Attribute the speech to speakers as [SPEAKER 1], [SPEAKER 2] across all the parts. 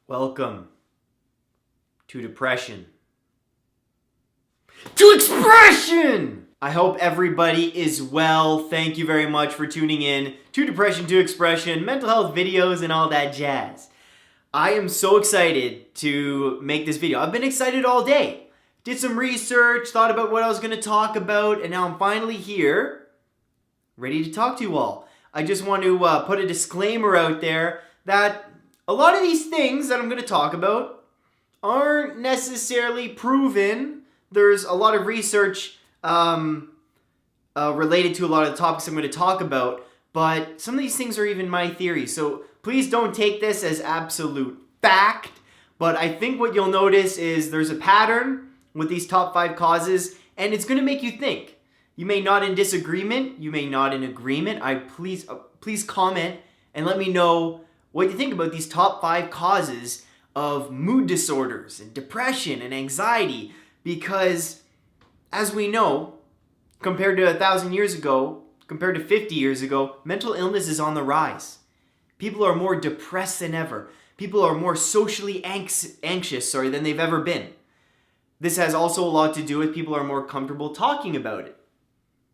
[SPEAKER 1] Welcome to depression. To expression! I hope everybody is well. Thank you very much for tuning in to Depression to Expression, mental health videos, and all that jazz. I am so excited to make this video. I've been excited all day. Did some research, thought about what I was going to talk about, and now I'm finally here, ready to talk to you all. I just want to put a disclaimer out there that a lot of these things that I'm going to talk about aren't necessarily proven. There's a lot of research related to a lot of the topics I'm going to talk about, but some of these things are even my theories. So please don't take this as absolute fact, but I think what you'll notice is there's a pattern with these top 5 causes, and it's going to make you think. You may not in disagreement, you may not in agreement. Please comment and let me know what you think about these top 5 causes of mood disorders and depression and anxiety, because as we know, compared to 1,000 years ago, compared to 50 years ago, mental illness is on the rise. People are more depressed than ever. People are more socially anxious than they've ever been. This has also a lot to do with people are more comfortable talking about it.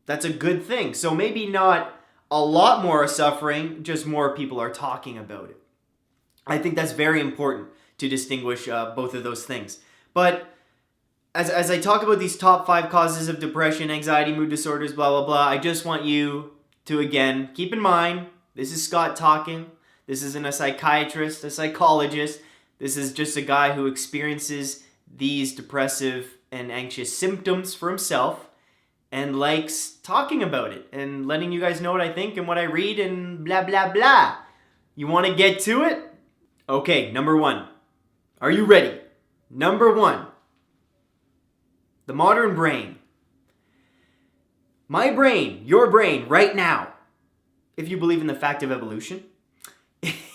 [SPEAKER 1] That's a good thing. So maybe not a lot more are suffering, just more people are talking about it. I think that's very important to distinguish both of those things. But as I talk about these top 5 causes of depression, anxiety, mood disorders, blah, blah, blah, I just want you to, again, keep in mind, this is Scott talking. This isn't a psychiatrist, a psychologist. This is just a guy who experiences these depressive and anxious symptoms for himself and likes talking about it and letting you guys know what I think and what I read and blah, blah, blah. You want to get to it? Okay, number 1. Are you ready? Number 1. The modern brain. My brain, your brain, right now, if you believe in the fact of evolution,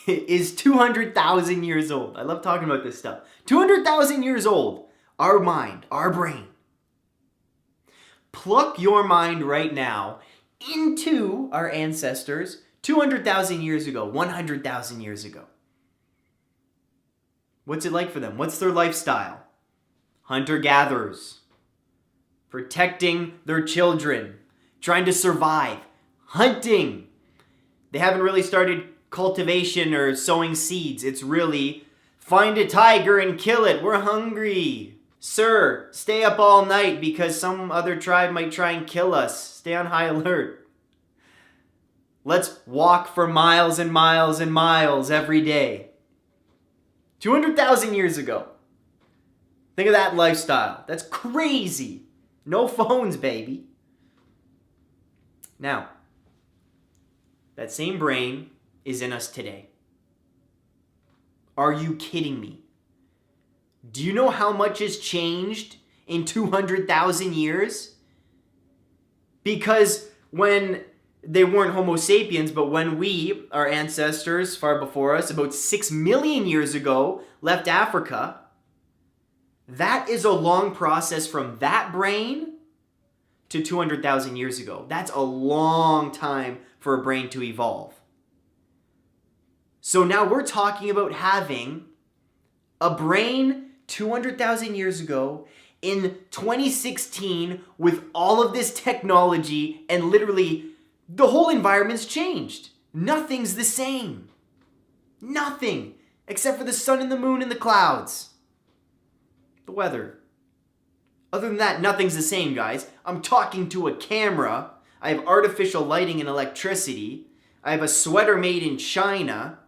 [SPEAKER 1] is 200,000 years old. I love talking about this stuff. 200,000 years old. Our mind, our brain. Pluck your mind right now into our ancestors 200,000 years ago, 100,000 years ago. What's it like for them? What's their lifestyle? Hunter-gatherers. Protecting their children. Trying to survive. Hunting. They haven't really started cultivation or sowing seeds. It's really, find a tiger and kill it. We're hungry. Sir, stay up all night because some other tribe might try and kill us. Stay on high alert. Let's walk for miles and miles and miles every day. 200,000 years ago. Think of that lifestyle. That's crazy. No phones, baby. Now, that same brain is in us today. Are you kidding me? Do you know how much has changed in 200,000 years? Because when they weren't Homo sapiens, but when we, our ancestors far before us, about 6 million years ago, left Africa, that is a long process from that brain to 200,000 years ago. That's a long time for a brain to evolve. So now we're talking about having a brain 200,000 years ago in 2016 with all of this technology, and literally the whole environment's changed. Nothing's the same. Nothing except for the sun and the moon and the clouds. The weather. Other than that, nothing's the same, guys. I'm talking to a camera. I have artificial lighting and electricity. I have a sweater made in China.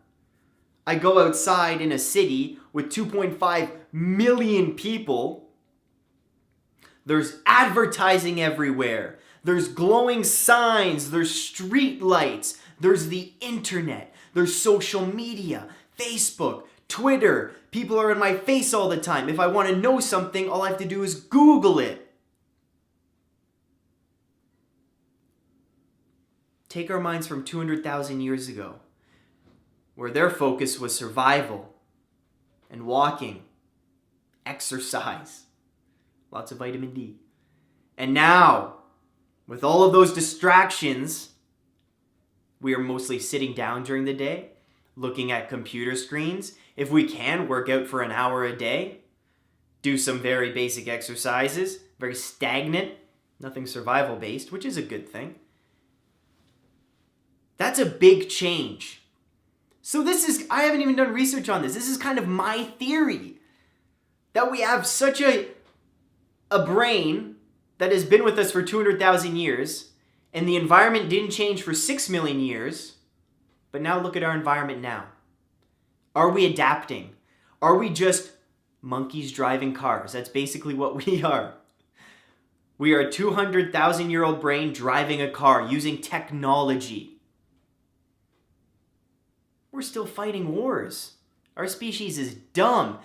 [SPEAKER 1] I go outside in a city with 2.5 million people. There's advertising everywhere. There's glowing signs. There's street lights. There's the internet. There's social media, Facebook, Twitter. People are in my face all the time. If I want to know something, all I have to do is Google it. Take our minds from 200,000 years ago, where their focus was survival and walking, exercise, lots of vitamin D. And now, with all of those distractions, we are mostly sitting down during the day, looking at computer screens. If we can, work out for an hour a day, do some very basic exercises, very stagnant, nothing survival based, which is a good thing. That's a big change. So I haven't even done research on this. This is kind of my theory. That we have such a brain that has been with us for 200,000 years, and the environment didn't change for 6 million years, but now look at our environment now. Are we adapting? Are we just monkeys driving cars? That's basically what we are. We are a 200,000-year-old brain driving a car using technology. We're still fighting wars. Our species is dumb.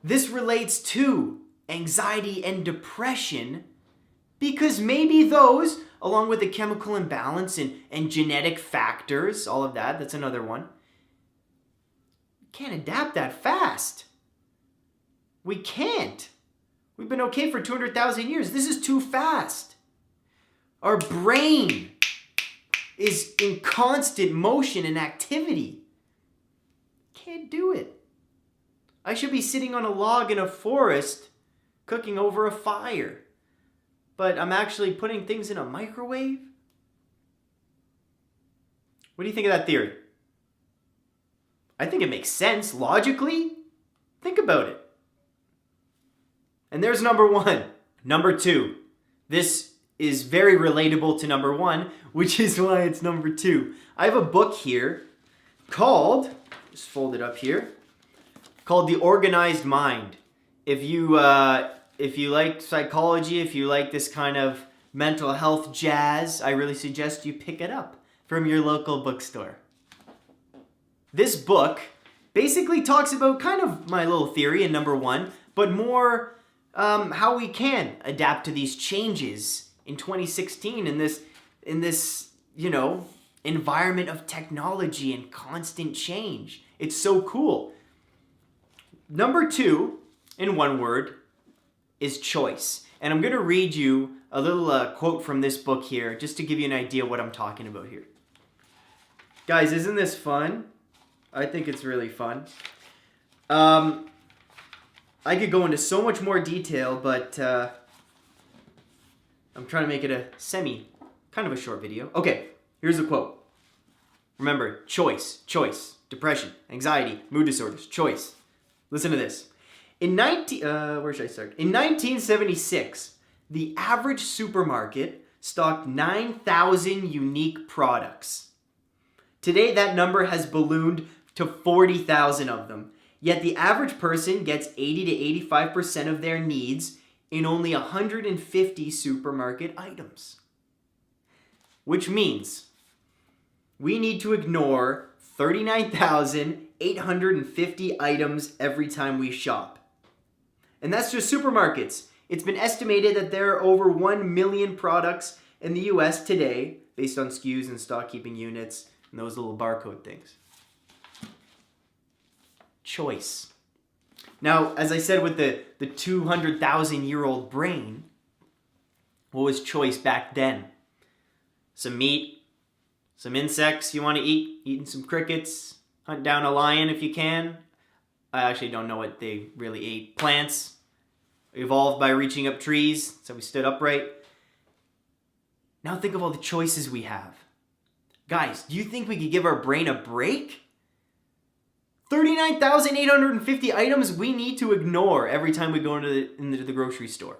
[SPEAKER 1] This relates to anxiety and depression because maybe those, along with the chemical imbalance and genetic factors, all of that, that's another one, can't adapt that fast. We can't. We've been okay for 200,000 years. This is too fast. Our brain is in constant motion and activity. Can't do it. I should be sitting on a log in a forest cooking over a fire. But I'm actually putting things in a microwave? What do you think of that theory? I think it makes sense logically. Think about it. And there's number one. Number two. This is very relatable to number one, which is why it's number two. I have a book here called, just fold it up here, called The Organized Mind. If you like psychology, if you like this kind of mental health jazz, I really suggest you pick it up from your local bookstore. This book basically talks about kind of my little theory in number one, but more how we can adapt to these changes in 2016 in this environment of technology and constant change. It's so cool. Number two, in one word, is choice. And I'm going to read you a little quote from this book here, just to give you an idea what I'm talking about here. Guys, isn't this fun? I think it's really fun. I could go into so much more detail, but I'm trying to make it a kind of a short video. Okay, here's the quote. Remember, choice, depression, anxiety, mood disorders, choice. Listen to this. In 1976, the average supermarket stocked 9,000 unique products. Today, that number has ballooned to 40,000 of them. Yet the average person gets 80 to 85% of their needs in only 150 supermarket items. Which means we need to ignore 39,850 items every time we shop. And that's just supermarkets. It's been estimated that there are over 1 million products in the US today based on SKUs and stock keeping units and those little barcode things. Choice. Now, as I said with the 200,000-year-old brain, what was choice back then? Some meat, some insects you want to eat, eating some crickets, hunt down a lion if you can. I actually don't know what they really ate. Plants evolved by reaching up trees, so we stood upright. Now think of all the choices we have. Guys, do you think we could give our brain a break? 39,850 items we need to ignore every time we go into the grocery store.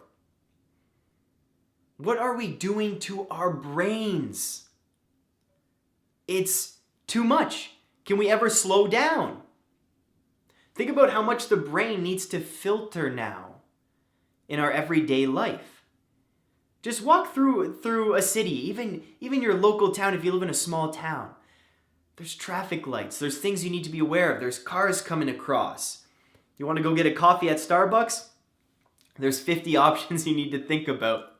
[SPEAKER 1] What are we doing to our brains? It's too much. Can we ever slow down? Think about how much the brain needs to filter now in our everyday life. Just walk through a city, even your local town if you live in a small town. There's traffic lights. There's things you need to be aware of. There's cars coming across. You want to go get a coffee at Starbucks? There's 50 options you need to think about.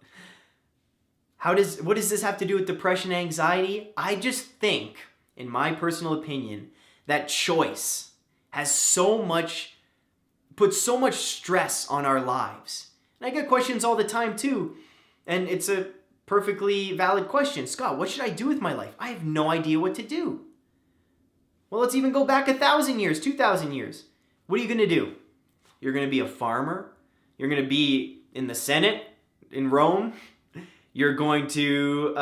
[SPEAKER 1] What does this have to do with depression and anxiety? I just think, in my personal opinion, that choice has puts so much stress on our lives. And I get questions all the time too. And it's a perfectly valid question. Scott, what should I do with my life? I have no idea what to do. Well, let's even go back 1,000 years, 2,000 years. What are you going to do? You're going to be a farmer. You're going to be in the Senate in Rome. You're going to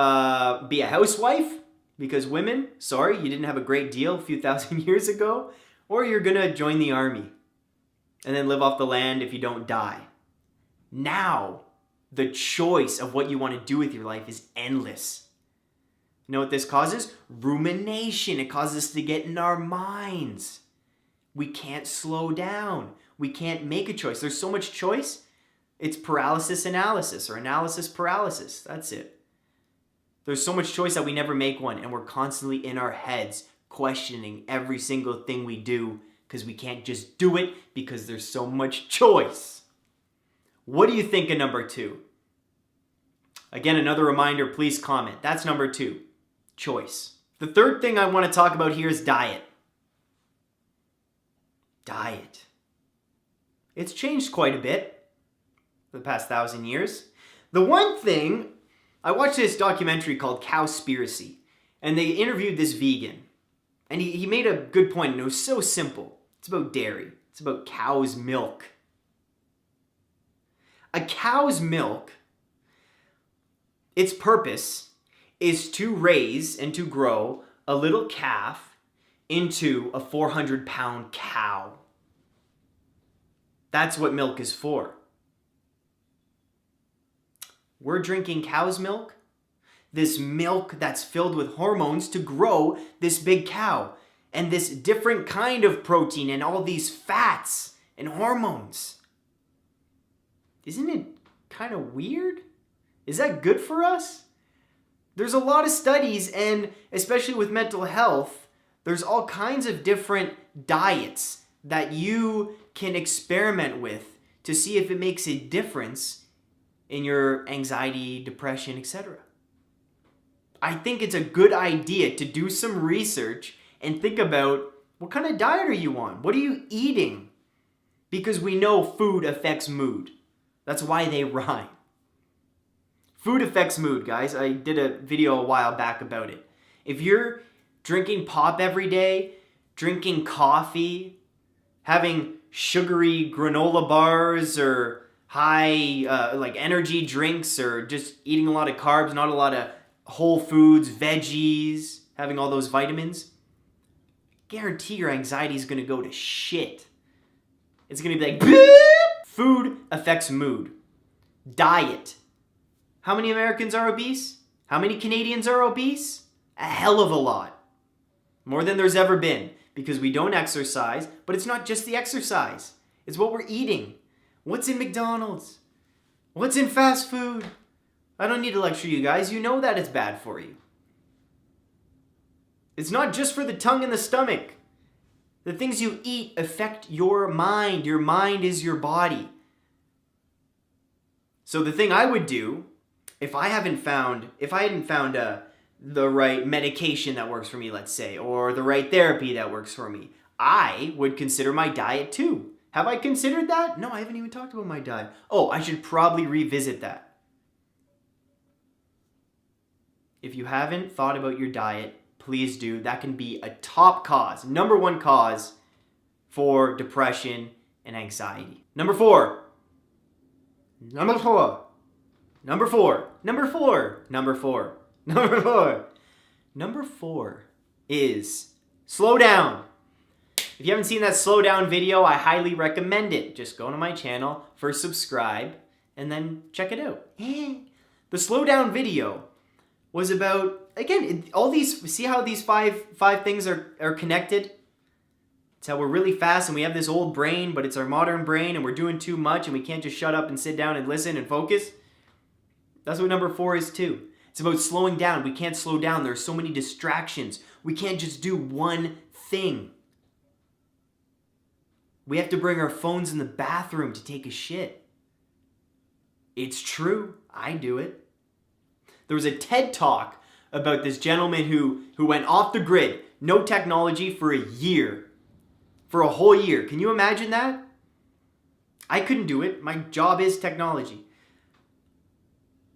[SPEAKER 1] be a housewife because women, sorry, you didn't have a great deal a few thousand years ago. Or you're going to join the army and then live off the land if you don't die. Now, the choice of what you want to do with your life is endless. You know what this causes? Rumination. It causes us to get in our minds. We can't slow down. We can't make a choice. There's so much choice. It's paralysis analysis or analysis paralysis. That's it. There's so much choice that we never make one, and we're constantly in our heads questioning every single thing we do because we can't just do it because there's so much choice. What do you think of number 2? Again, another reminder, please comment. That's number 2, choice. The third thing I want to talk about here is diet. Diet. It's changed quite a bit for the past 1,000 years. The one thing, I watched this documentary called Cowspiracy, and they interviewed this vegan. And he made a good point, and it was so simple. It's about dairy. It's about cow's milk. A cow's milk, its purpose is to raise and to grow a little calf into a 400-pound cow. That's what milk is for. We're drinking cow's milk. This milk that's filled with hormones to grow this big cow. And this different kind of protein and all these fats and hormones. Isn't it kind of weird? Is that good for us? There's a lot of studies, and especially with mental health, there's all kinds of different diets that you can experiment with to see if it makes a difference in your anxiety, depression, etc. I think it's a good idea to do some research and think about what kind of diet are you on? What are you eating? Because we know food affects mood. That's why they rhyme. Food affects mood, guys. I did a video a while back about it. If you're drinking pop every day, drinking coffee, having sugary granola bars or high like energy drinks, or just eating a lot of carbs, not a lot of whole foods, veggies, having all those vitamins, guarantee your anxiety is going to go to shit. It's going to be like, beep! Food affects mood. Diet. How many Americans are obese? How many Canadians are obese? A hell of a lot. More than there's ever been, because we don't exercise, but it's not just the exercise. It's what we're eating. What's in McDonald's? What's in fast food? I don't need to lecture you guys. You know that it's bad for you. It's not just for the tongue and the stomach. The things you eat affect your mind. Your mind is your body. So the thing I would do, if I hadn't found the right medication that works for me, let's say, or the right therapy that works for me, I would consider my diet too. Have I considered that? No, I haven't even talked about my diet. Oh, I should probably revisit that. If you haven't thought about your diet, please do. That can be a top cause, number one cause for depression and anxiety. Number four is slow down. If you haven't seen that slow down video, I highly recommend it. Just go to my channel, first subscribe, and then check it out. The slow down video was about, again, all these, see how these five things are connected? It's how we're really fast and we have this old brain, but it's our modern brain and we're doing too much and we can't just shut up and sit down and listen and focus. That's what number 4 is too. It's about slowing down. We can't slow down. There are so many distractions. We can't just do one thing. We have to bring our phones in the bathroom to take a shit. It's true. I do it. There was a TED Talk about this gentleman who went off the grid, no technology for a year. For a whole year. Can you imagine that? I couldn't do it. My job is technology.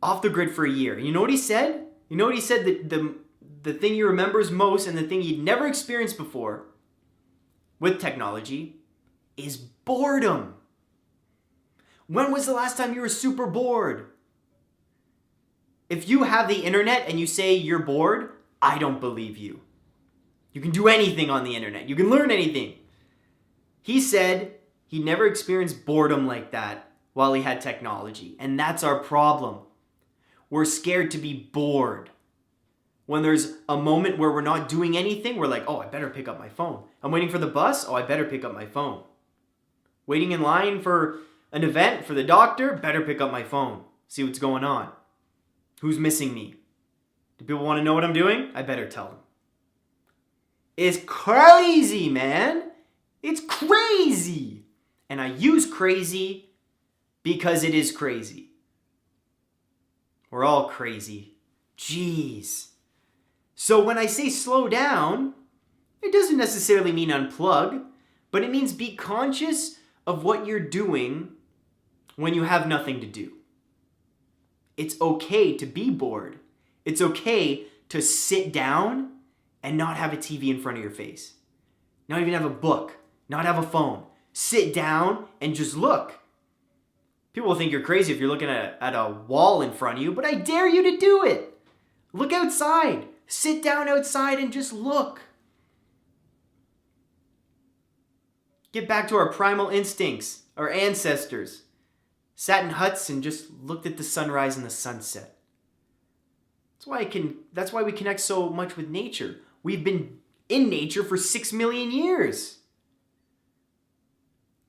[SPEAKER 1] Off the grid for a year. And you know what he said? You know what he said? The thing he remembers most and the thing he'd never experienced before with technology is boredom. When was the last time you were super bored? If you have the internet and you say you're bored, I don't believe you. You can do anything on the internet. You can learn anything. He said he never experienced boredom like that while he had technology. And that's our problem. We're scared to be bored. When there's a moment where we're not doing anything, we're like, oh, I better pick up my phone. I'm waiting for the bus. Oh, I better pick up my phone. Waiting in line for an event, for the doctor, better pick up my phone. See what's going on. Who's missing me? Do people want to know what I'm doing? I better tell them. It's crazy, man. It's crazy. And I use crazy because it is crazy. We're all crazy. Jeez. So when I say slow down, it doesn't necessarily mean unplug, but it means be conscious of what you're doing when you have nothing to do. It's okay to be bored. It's okay to sit down and not have a TV in front of your face. Not even have a book, not have a phone. Sit down and just look. People will think you're crazy if you're looking at a wall in front of you, but I dare you to do it. Look outside. Sit down outside and just look. Get back to our primal instincts, our ancestors. Sat in huts and just looked at the sunrise and the sunset. That's why we connect so much with nature. We've been in nature for 6 million years.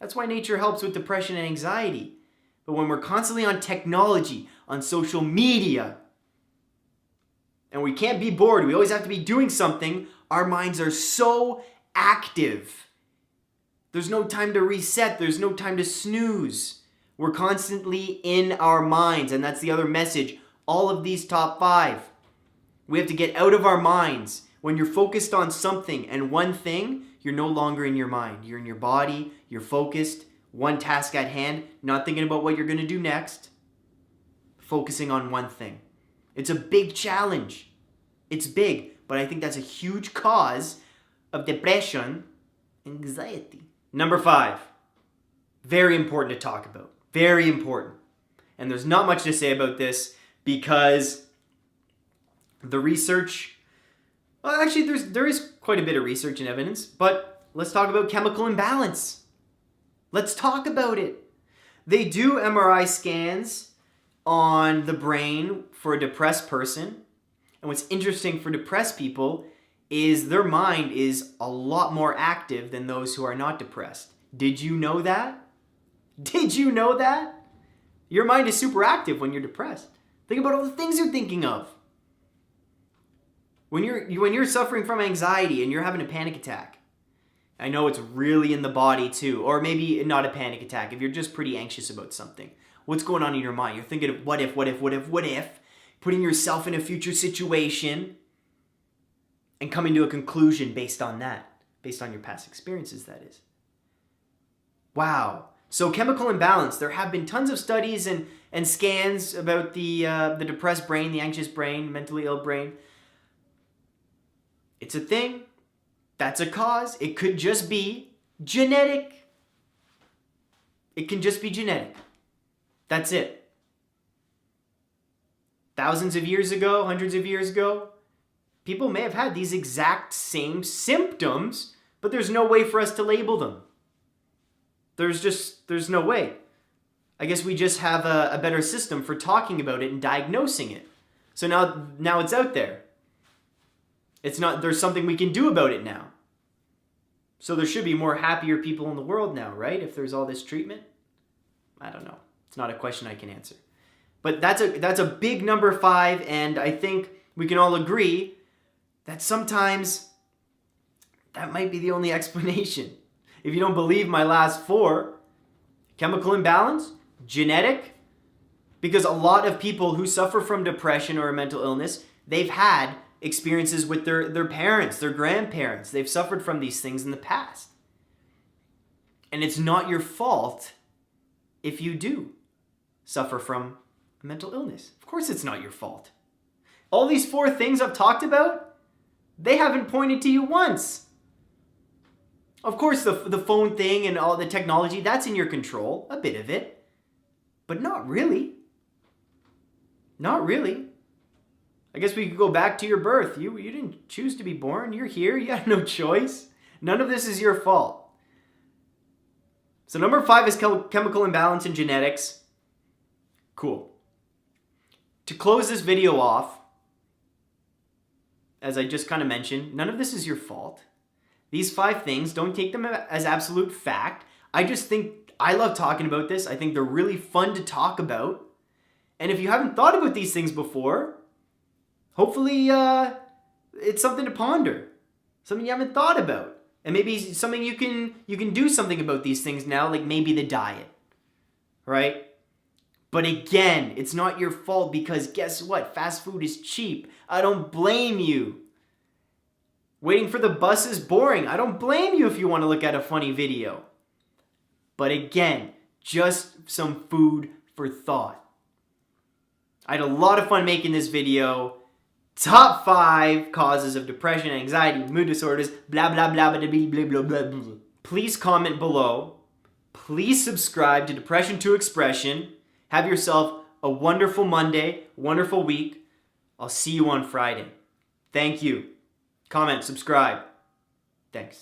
[SPEAKER 1] That's why nature helps with depression and anxiety. But when we're constantly on technology, on social media, and we can't be bored, we always have to be doing something, our minds are so active. There's no time to reset. There's no time to snooze. We're constantly in our minds, and that's the other message. All of these top 5. We have to get out of our minds. When you're focused on something and one thing, you're no longer in your mind. You're in your body, you're focused, one task at hand, not thinking about what you're going to do next. Focusing on one thing. It's a big challenge. It's big, but I think that's a huge cause of depression, anxiety. Number 5. Very important to talk about. Very important. And there's not much to say about this because the research, well, actually there is quite a bit of research and evidence, but let's talk about chemical imbalance. Let's talk about it. They do MRI scans on the brain for a depressed person. And what's interesting for depressed people is their mind is a lot more active than those who are not depressed. Did you know that? Did you know that? Your mind is super active when you're depressed. Think about all the things you're thinking of. When you're suffering from anxiety and you're having a panic attack, I know it's really in the body too, or maybe not a panic attack, if you're just pretty anxious about something. What's going on in your mind? You're thinking of what if, putting yourself in a future situation and coming to a conclusion based on that, based on your past experiences, that is. Wow. So chemical imbalance, there have been tons of studies and scans about the depressed brain, the anxious brain, mentally ill brain. It's a thing. That's a cause. It could just be genetic. It can just be genetic. That's it. Thousands of years ago, hundreds of years ago, people may have had these exact same symptoms, but there's no way for us to label them. There's no way. I guess we just have a better system for talking about it and diagnosing it. So now it's out there. There's something we can do about it now. So there should be more happier people in the world now, right? If there's all this treatment. I don't know. It's not a question I can answer. But that's a big number 5, and I think we can all agree that sometimes that might be the only explanation. If you don't believe my last 4, chemical imbalance, genetic, because a lot of people who suffer from depression or a mental illness, they've had experiences with their parents, their grandparents. They've suffered from these things in the past. And it's not your fault if you do suffer from a mental illness. Of course it's not your fault. All these 4 things I've talked about, they haven't pointed to you once. Of course, the phone thing and all the technology, that's in your control, a bit of it. But not really. Not really. I guess we could go back to your birth. You didn't choose to be born. You're here. You had no choice. None of this is your fault. So number 5 is chemical imbalance in genetics. Cool. To close this video off, as I just kind of mentioned, none of this is your fault. These 5 things, don't take them as absolute fact. I just think, I love talking about this. I think they're really fun to talk about. And if you haven't thought about these things before, hopefully it's something to ponder. Something you haven't thought about. And maybe something you can do something about these things now, like maybe the diet. Right? But again, it's not your fault because guess what? Fast food is cheap. I don't blame you. Waiting for the bus is boring. I don't blame you if you want to look at a funny video. But again, just some food for thought. I had a lot of fun making this video. Top 5 causes of depression, anxiety, mood disorders, blah, blah, blah, blah, blah, blah, blah, blah, blah. Please comment below. Please subscribe to Depression to Expression. Have yourself a wonderful Monday, wonderful week. I'll see you on Friday. Thank you. Comment, subscribe. Thanks.